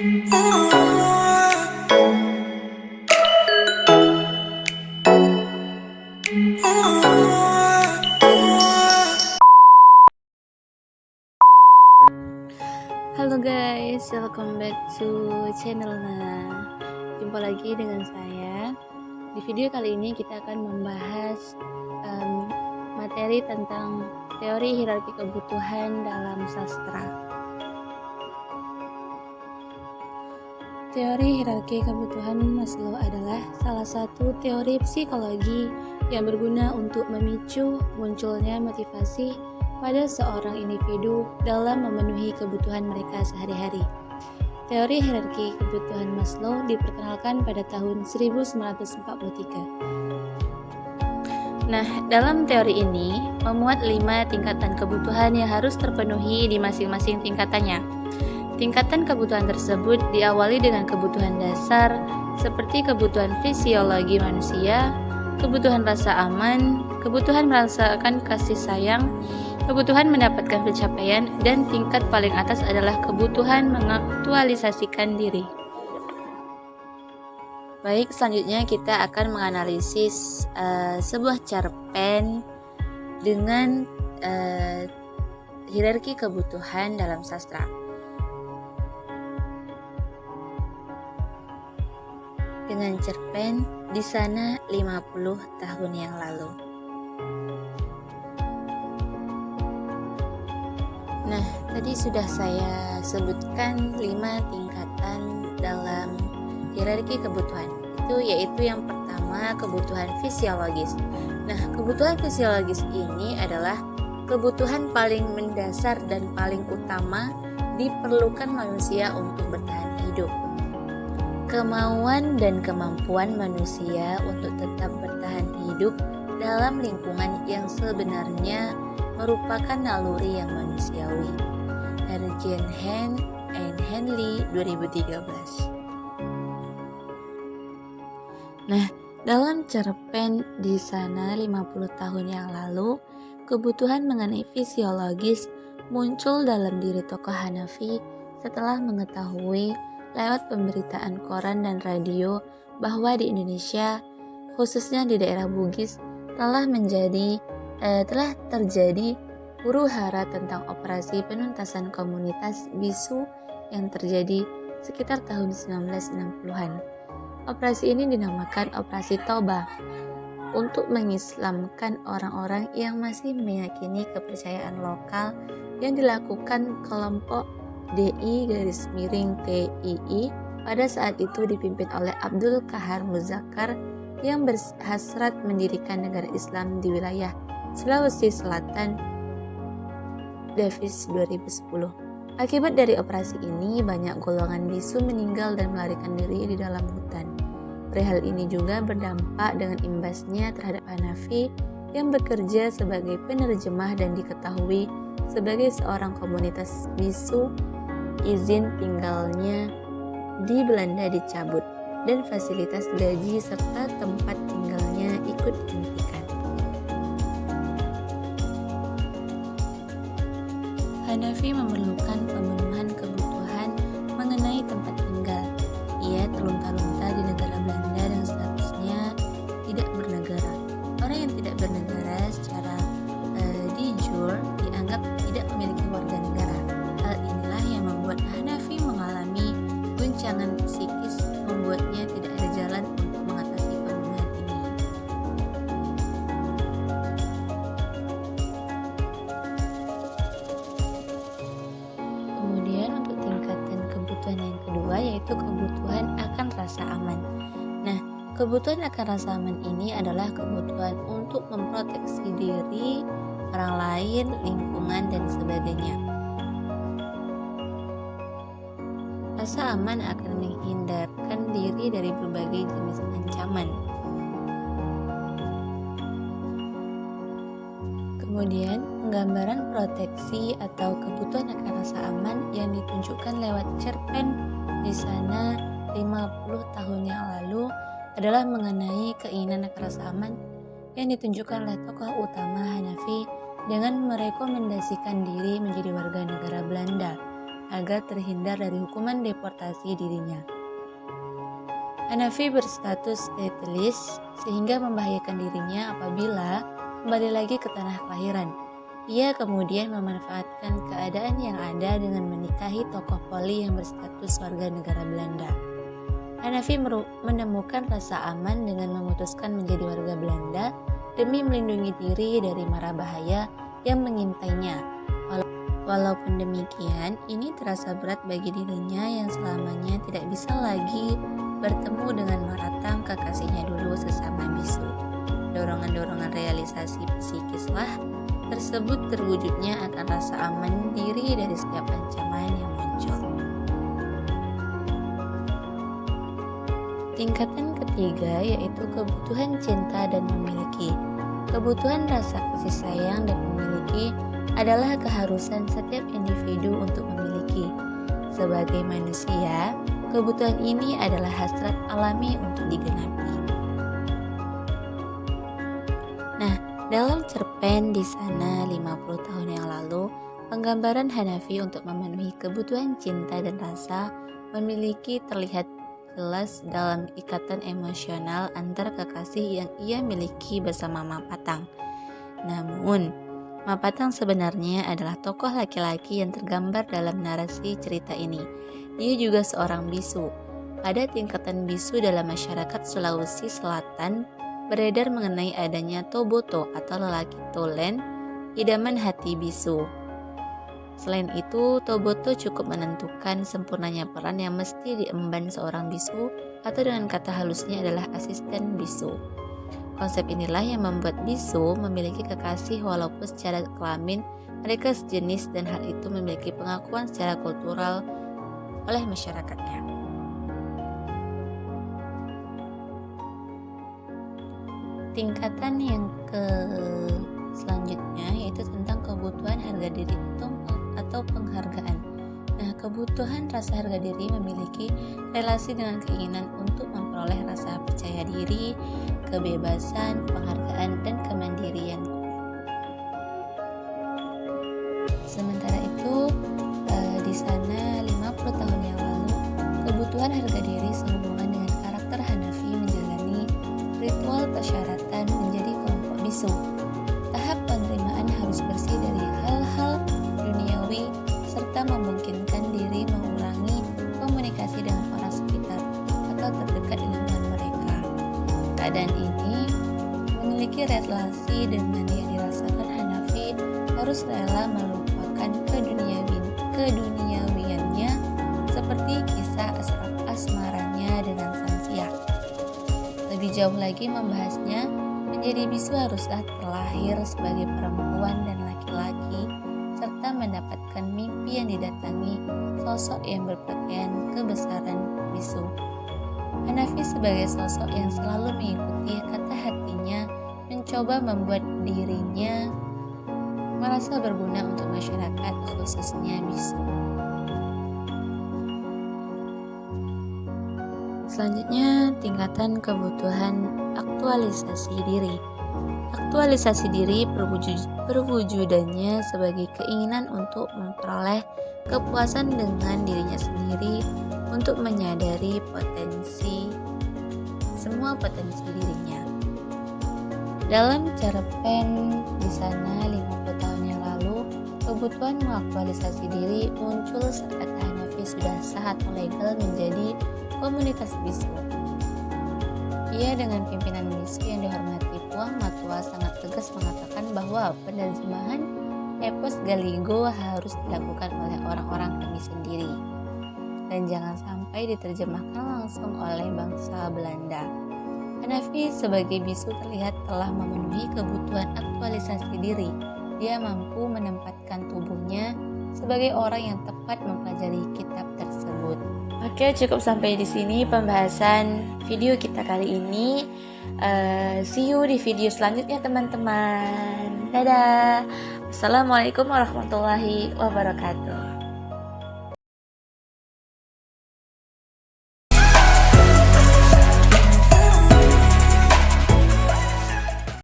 Halo guys, welcome back to channel Nana. Jumpa lagi dengan saya. Di video kali ini kita akan membahas materi tentang teori hierarki kebutuhan dalam sastra. Teori hierarki kebutuhan Maslow adalah salah satu teori psikologi yang berguna untuk memicu munculnya motivasi pada seorang individu dalam memenuhi kebutuhan mereka sehari-hari. Teori hierarki kebutuhan Maslow diperkenalkan pada tahun 1943. Nah, dalam teori ini memuat 5 tingkatan kebutuhan yang harus terpenuhi di masing-masing tingkatannya. Tingkatan kebutuhan tersebut diawali dengan kebutuhan dasar seperti kebutuhan fisiologi manusia, kebutuhan rasa aman, kebutuhan merasakan kasih sayang, kebutuhan mendapatkan pencapaian, dan tingkat paling atas adalah kebutuhan mengaktualisasikan diri. Baik, selanjutnya kita akan menganalisis sebuah cerpen dengan hierarki kebutuhan dalam sastra. Dengan cerpen Di Sana 50 Tahun Yang Lalu. Nah, tadi sudah saya sebutkan 5 tingkatan dalam hierarki kebutuhan. Yaitu yang pertama, kebutuhan fisiologis. Nah, kebutuhan fisiologis ini adalah kebutuhan paling mendasar dan paling utama diperlukan manusia untuk bertahan hidup. Kemauan dan kemampuan manusia untuk tetap bertahan hidup dalam lingkungan yang sebenarnya merupakan naluri yang manusiawi. Dari Jane Han and Henley 2013. Nah, dalam cerpen Di Sana 50 Tahun Yang Lalu, kebutuhan mengenai fisiologis muncul dalam diri tokoh Hanafi setelah mengetahui lewat pemberitaan koran dan radio bahwa di Indonesia, khususnya di daerah Bugis, telah terjadi huru-hara tentang operasi penuntasan komunitas bisu yang terjadi sekitar tahun 1960-an. Operasi ini dinamakan Operasi Toba untuk mengislamkan orang-orang yang masih meyakini kepercayaan lokal yang dilakukan kelompok DI-TII pada saat itu dipimpin oleh Abdul Qahar Muzakkar yang berhasrat mendirikan negara Islam di wilayah Sulawesi Selatan. Davis 2010. Akibat dari operasi ini, banyak golongan bisu meninggal dan melarikan diri di dalam hutan. Perihal ini juga berdampak dengan imbasnya terhadap Hanafi yang bekerja sebagai penerjemah dan diketahui sebagai seorang komunitas bisu. Izin tinggalnya di Belanda dicabut dan fasilitas gaji serta tempat tinggalnya ikut dihentikan. Hanafi memerlukan pemenuhan kebutuhan mengenai tempat tinggal. Ia terlunta-lunta di negara Belanda dan statusnya tidak bernegara. Orang yang tidak bernegara secara de jure dianggap tidak memiliki warga negara. Hal inilah yang membuat Hanafi mengalami guncangan psikis, membuatnya tidak ada jalan untuk mengatasi pemenuhan ini. Kemudian untuk tingkatan kebutuhan yang kedua yaitu kebutuhan akan rasa aman. Nah, kebutuhan akan rasa aman ini adalah kebutuhan untuk memproteksi diri, orang lain, lingkungan, dan sebagainya. Rasa aman akan menghindarkan diri dari berbagai jenis ancaman. Kemudian, penggambaran proteksi atau kebutuhan akan rasa aman yang ditunjukkan lewat cerpen Di Sana 50 Tahun Yang Lalu adalah mengenai keinginan akan rasa aman yang ditunjukkan oleh tokoh utama Hanafi dengan merekomendasikan diri menjadi warga negara Belanda. agar terhindar dari hukuman deportasi dirinya. Hanafi berstatus stateless sehingga membahayakan dirinya apabila kembali lagi ke tanah kelahiran. Ia kemudian memanfaatkan keadaan yang ada dengan menikahi tokoh poli yang berstatus warga negara Belanda. Hanafi menemukan rasa aman dengan memutuskan menjadi warga Belanda demi melindungi diri dari mara bahaya yang mengintainya. Walaupun demikian, ini terasa berat bagi dirinya yang selamanya tidak bisa lagi bertemu dengan Maratang, kekasihnya dulu sesama bisu. Dorongan-dorongan realisasi psikislah tersebut terwujudnya akan rasa aman diri dari setiap ancaman yang muncul. Tingkatan ketiga yaitu kebutuhan cinta dan memiliki. Kebutuhan rasa kasih sayang dan memiliki adalah keharusan setiap individu untuk memiliki. Sebagai manusia, kebutuhan ini adalah hasrat alami untuk digenapi. Nah, dalam cerpen di sana 50 tahun yang lalu, penggambaran Hanafi untuk memenuhi kebutuhan cinta dan rasa memiliki terlihat jelas dalam ikatan emosional antar kekasih yang ia miliki bersama Mapatang. Namun, Mapatang sebenarnya adalah tokoh laki-laki yang tergambar dalam narasi cerita ini. Dia juga seorang bisu. Pada tingkatan bisu dalam masyarakat Sulawesi Selatan, beredar mengenai adanya Toboto atau lelaki tulen, idaman hati bisu. Selain itu, Toboto cukup menentukan sempurnanya peran yang mesti diemban seorang bisu, atau dengan kata halusnya adalah asisten bisu. Konsep inilah yang membuat bisu memiliki kekasih walaupun secara kelamin mereka sejenis dan hal itu memiliki pengakuan secara kultural oleh masyarakatnya. Tingkatan yang selanjutnya yaitu tentang kebutuhan harga diri atau penghargaan. Nah, kebutuhan rasa harga diri memiliki relasi dengan keinginan untuk memperoleh rasa percaya diri, kebebasan, penghargaan, dan kemandirian. Sementara itu, di sana 50 tahun yang lalu, kebutuhan harga diri sehubungan dengan karakter Hanafi menjalani ritual persyaratan menjadi kelompok bisu. Tahap penerimaan harus bersih dari hal-hal duniawi serta memungkinkan diri mengurangi komunikasi dengan orang sekitar atau terdekat di lingkungan mereka. Keadaan ini memiliki relasi dengan yang dirasakan Hanafi harus rela melupakan keduniawiannya seperti kisah asmaranya dengan Sansia. Lebih jauh lagi membahasnya, menjadi bisu haruslah terlahir sebagai perempuan dan laki-laki serta mendapatkan mimpi yang didatangi sosok yang berpakaian kebesaran bisu. Hanafi sebagai sosok yang selalu mengikuti kata hatinya mencoba membuat dirinya merasa berguna untuk masyarakat, khususnya bisu. Selanjutnya, tingkatan kebutuhan aktualisasi diri. Aktualisasi diri perwujudannya sebagai keinginan untuk memperoleh kepuasan dengan dirinya sendiri, untuk menyadari semua potensi dirinya. Dalam cerpen di sana 50 tahun yang lalu, kebutuhan mengaktualisasi diri muncul saat Hanafi sudah sah atau legal menjadi komunitas bisu. Ia dengan pimpinan bisu yang dihormati Puang Matua sangat tegas mengatakan bahwa penerjemahan epos Galigo harus dilakukan oleh orang-orang kami sendiri dan jangan sampai diterjemahkan langsung oleh bangsa Belanda. Hanafi sebagai bisu terlihat telah memenuhi kebutuhan aktualisasi diri. Dia mampu menempatkan tubuhnya sebagai orang yang tepat mempelajari kitab tersebut. Oke, cukup sampai di sini pembahasan video kita kali ini. See you di video selanjutnya teman-teman. Dadah. Assalamualaikum warahmatullahi wabarakatuh.